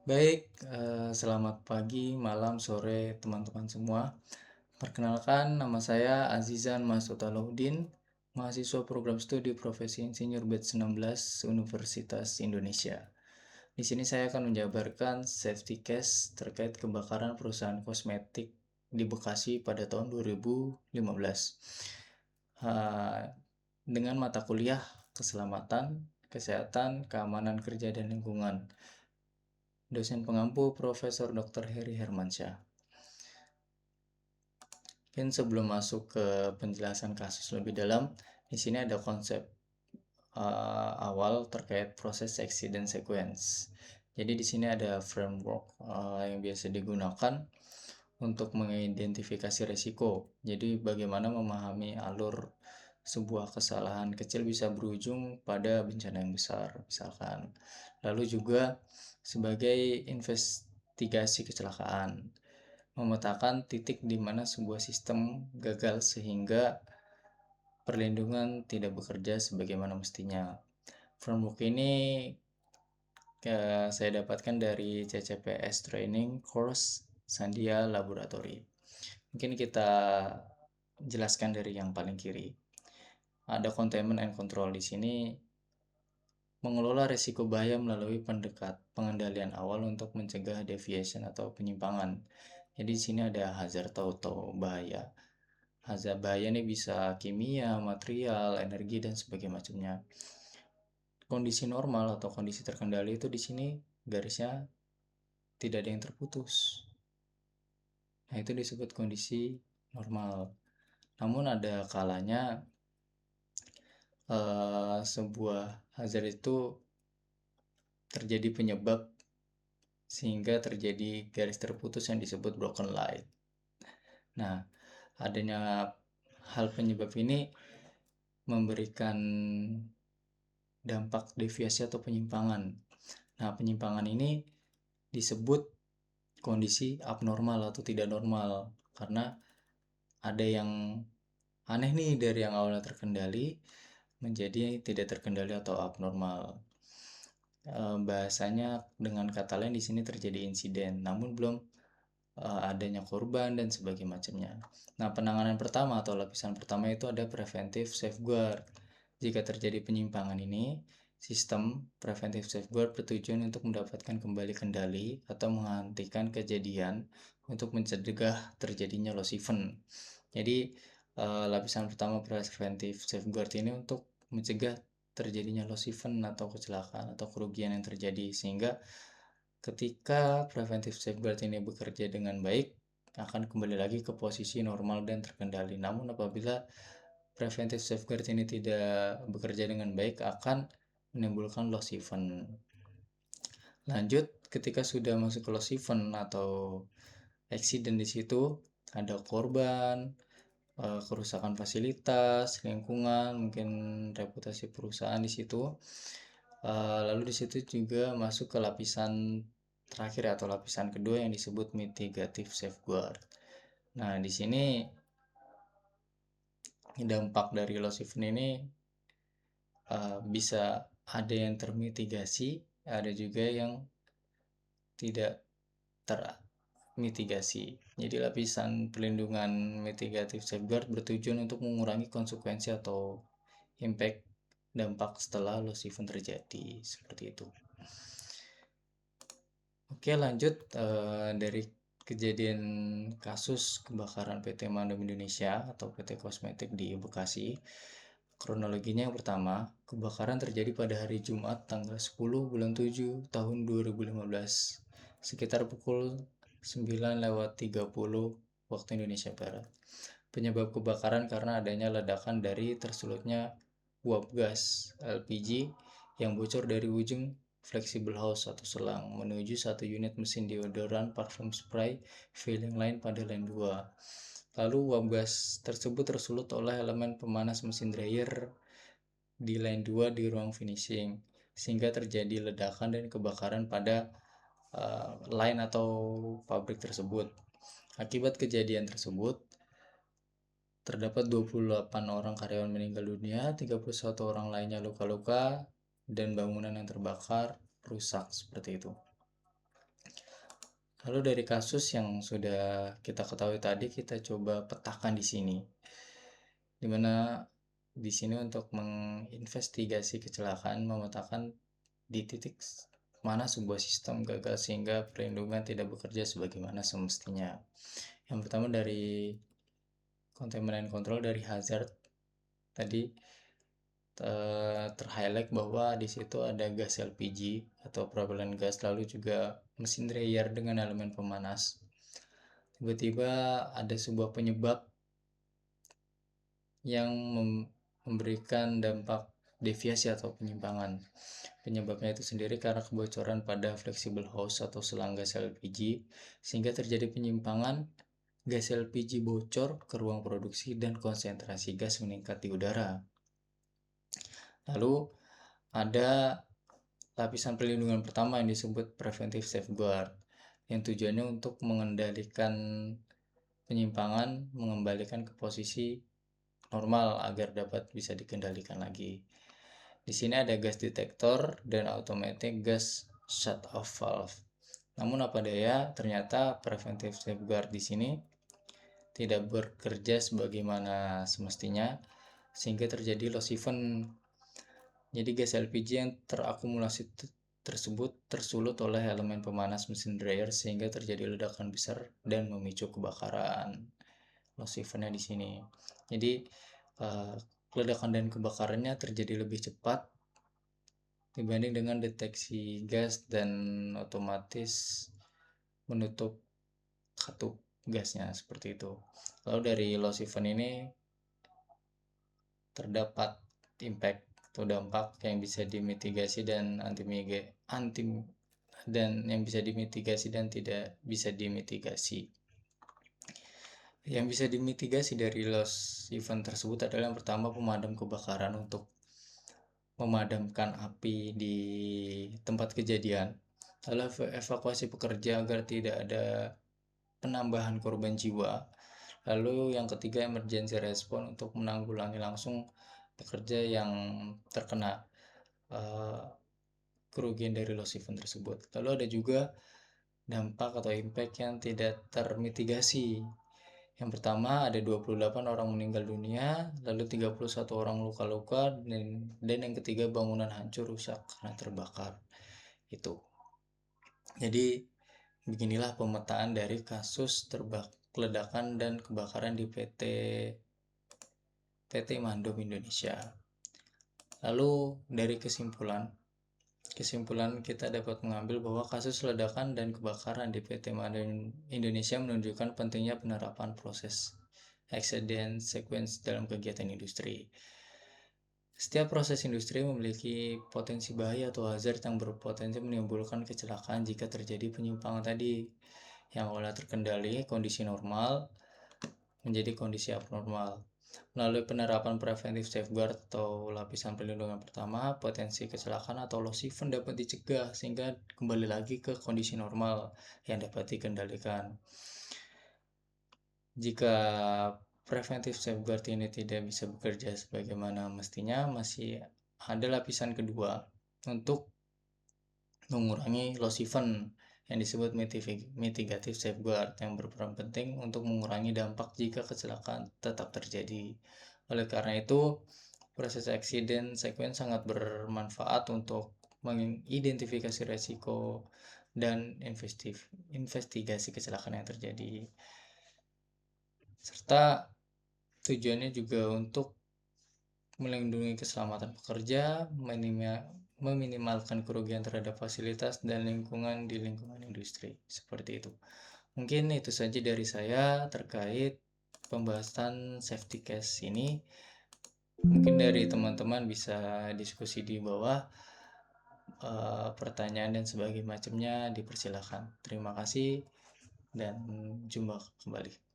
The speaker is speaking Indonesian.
Baik, selamat pagi, malam, sore, teman-teman semua. Perkenalkan, nama saya Azizan Masud Alauddin, mahasiswa program studi Profesi Insinyur Batch 16 Universitas Indonesia. Di sini saya akan menjabarkan safety case terkait kebakaran perusahaan kosmetik di Bekasi pada tahun 2015. Eh, dengan mata kuliah keselamatan, kesehatan, keamanan kerja dan lingkungan. Dosen pengampu Profesor Dr. Heri Hermansyah. Mungkin sebelum masuk ke penjelasan kasus lebih dalam, di sini ada konsep awal terkait proses accident sequence. Jadi di sini ada framework yang biasa digunakan untuk mengidentifikasi risiko. Jadi bagaimana memahami alur sebuah kesalahan kecil bisa berujung pada bencana yang besar, misalkan. Lalu juga sebagai investigasi kecelakaan, memetakan titik di mana sebuah sistem gagal sehingga perlindungan tidak bekerja sebagaimana mestinya. Framework ini saya dapatkan dari CCPS Training Course Sandia Laboratory. Mungkin kita jelaskan dari yang paling kiri. Ada containment and control di sini, mengelola risiko bahaya melalui pengendalian awal untuk mencegah deviation atau penyimpangan. Jadi di sini ada hazard atau bahaya. Hazard bahaya ini bisa kimia, material, energi dan sebagainya macamnya. Kondisi normal atau kondisi terkendali itu di sini garisnya tidak ada yang terputus. Nah, itu disebut kondisi normal. Namun ada kalanya sebuah hazard itu terjadi penyebab sehingga terjadi garis terputus yang disebut broken light. Nah, adanya hal penyebab ini memberikan dampak deviasi atau penyimpangan. Nah, penyimpangan ini disebut kondisi abnormal atau tidak normal karena ada yang aneh nih dari yang awalnya terkendali menjadi tidak terkendali atau abnormal. Bahasanya dengan kata lain di sini terjadi insiden, namun belum adanya korban dan sebagainya macamnya. Nah, penanganan pertama atau lapisan pertama itu ada preventive safeguard. Jika terjadi penyimpangan ini, sistem preventive safeguard bertujuan untuk mendapatkan kembali kendali atau menghentikan kejadian untuk mencegah terjadinya loss event. Jadi, lapisan pertama preventive safeguard ini untuk mencegah terjadinya loss event atau kecelakaan atau kerugian yang terjadi, sehingga ketika preventive safeguard ini bekerja dengan baik, akan kembali lagi ke posisi normal dan terkendali. Namun apabila preventive safeguard ini tidak bekerja dengan baik, akan menimbulkan loss event. Lanjut, ketika sudah masuk ke loss event atau accident, di situ ada korban, kerusakan fasilitas, lingkungan, mungkin reputasi perusahaan di situ. Lalu di situ juga masuk ke lapisan terakhir atau lapisan kedua yang disebut mitigative safeguard. Nah, di sini dampak dari loss event ini bisa ada yang termitigasi, ada juga yang tidak termitigasi. Jadi lapisan pelindungan mitigative safeguard bertujuan untuk mengurangi konsekuensi atau impact dampak setelah loss event terjadi, seperti itu. Oke, lanjut dari kejadian kasus kebakaran PT Mandem Indonesia atau PT Kosmetik di Bekasi. Kronologinya yang pertama, kebakaran terjadi pada hari Jumat tanggal 10 bulan 7 tahun 2015 sekitar pukul 9:30 waktu Indonesia Barat. Penyebab kebakaran karena adanya ledakan dari tersulutnya uap gas LPG yang bocor dari ujung flexible hose atau selang menuju satu unit mesin deodoran parfum spray filling line pada line 2. Lalu uap gas tersebut tersulut oleh elemen pemanas mesin dryer di line 2 di ruang finishing sehingga terjadi ledakan dan kebakaran pada line atau pabrik tersebut. Akibat kejadian tersebut, terdapat 28 orang karyawan meninggal dunia, 31 orang lainnya luka-luka, dan bangunan yang terbakar rusak seperti itu. Lalu dari kasus yang sudah kita ketahui tadi, kita coba petakan di sini. Di mana di sini untuk menginvestigasi kecelakaan, memetakan di titik mana sebuah sistem gagal sehingga perlindungan tidak bekerja sebagaimana semestinya. Yang pertama dari contaminant control, dari hazard tadi ter-highlight bahwa di situ ada gas LPG atau propellant gas, lalu juga mesin dryer dengan elemen pemanas. Tiba-tiba ada sebuah penyebab yang memberikan dampak deviasi atau penyimpangan. Penyebabnya itu sendiri karena kebocoran pada flexible hose atau selang gas LPG, sehingga terjadi penyimpangan gas LPG bocor ke ruang produksi dan konsentrasi gas meningkat di udara. Lalu ada lapisan perlindungan pertama yang disebut preventive safeguard, yang tujuannya untuk mengendalikan penyimpangan, mengembalikan ke posisi normal agar dapat bisa dikendalikan lagi. Di sini ada gas detector dan automatic gas shut off valve. Namun apa daya, ternyata preventive safeguard di sini tidak bekerja sebagaimana semestinya sehingga terjadi loss event. Jadi gas LPG yang terakumulasi tersebut tersulut oleh elemen pemanas mesin dryer sehingga terjadi ledakan besar dan memicu kebakaran. Loss eventnya di sini. Jadi ledakan dan kebakarannya terjadi lebih cepat dibanding dengan deteksi gas dan otomatis menutup katup gasnya seperti itu. Lalu dari loss event ini terdapat impact atau dampak yang bisa dimitigasi dan anti dan yang bisa dimitigasi dan tidak bisa dimitigasi. Yang bisa dimitigasi dari loss event tersebut adalah yang pertama pemadam kebakaran untuk memadamkan api di tempat kejadian. Lalu evakuasi pekerja agar tidak ada penambahan korban jiwa. Lalu yang ketiga emergency response untuk menanggulangi langsung pekerja yang terkena kerugian dari loss event tersebut. Lalu ada juga dampak atau impact yang tidak termitigasi. Yang pertama ada 28 orang meninggal dunia, lalu 31 orang luka-luka, dan yang ketiga bangunan hancur rusak karena terbakar. Itu. Jadi beginilah pemetaan dari kasus ledakan dan kebakaran di PT Mandop Indonesia. Lalu dari kesimpulan kita dapat mengambil bahwa kasus ledakan dan kebakaran di PT Mandop Indonesia menunjukkan pentingnya penerapan proses accident sequence dalam kegiatan industri. Setiap proses industri memiliki potensi bahaya atau hazard yang berpotensi menimbulkan kecelakaan jika terjadi penyimpangan tadi, yang awalnya terkendali kondisi normal menjadi kondisi abnormal. Melalui penerapan preventive safeguard atau lapisan perlindungan pertama, potensi kecelakaan atau loss event dapat dicegah sehingga kembali lagi ke kondisi normal yang dapat dikendalikan. Jika preventive safeguard ini tidak bisa bekerja sebagaimana mestinya, masih ada lapisan kedua untuk mengurangi loss event yang disebut mitigative safeguard yang berperan penting untuk mengurangi dampak jika kecelakaan tetap terjadi. Oleh karena itu, proses accident sequence sangat bermanfaat untuk mengidentifikasi resiko dan investigasi kecelakaan yang terjadi. Serta tujuannya juga untuk melindungi keselamatan pekerja, meminimalkan kerugian terhadap fasilitas dan lingkungan di lingkungan industri. Seperti itu. Mungkin itu saja dari saya terkait pembahasan safety case ini. Mungkin dari teman-teman bisa diskusi di bawah, pertanyaan dan sebagainya macamnya dipersilakan. Terima kasih dan jumpa kembali.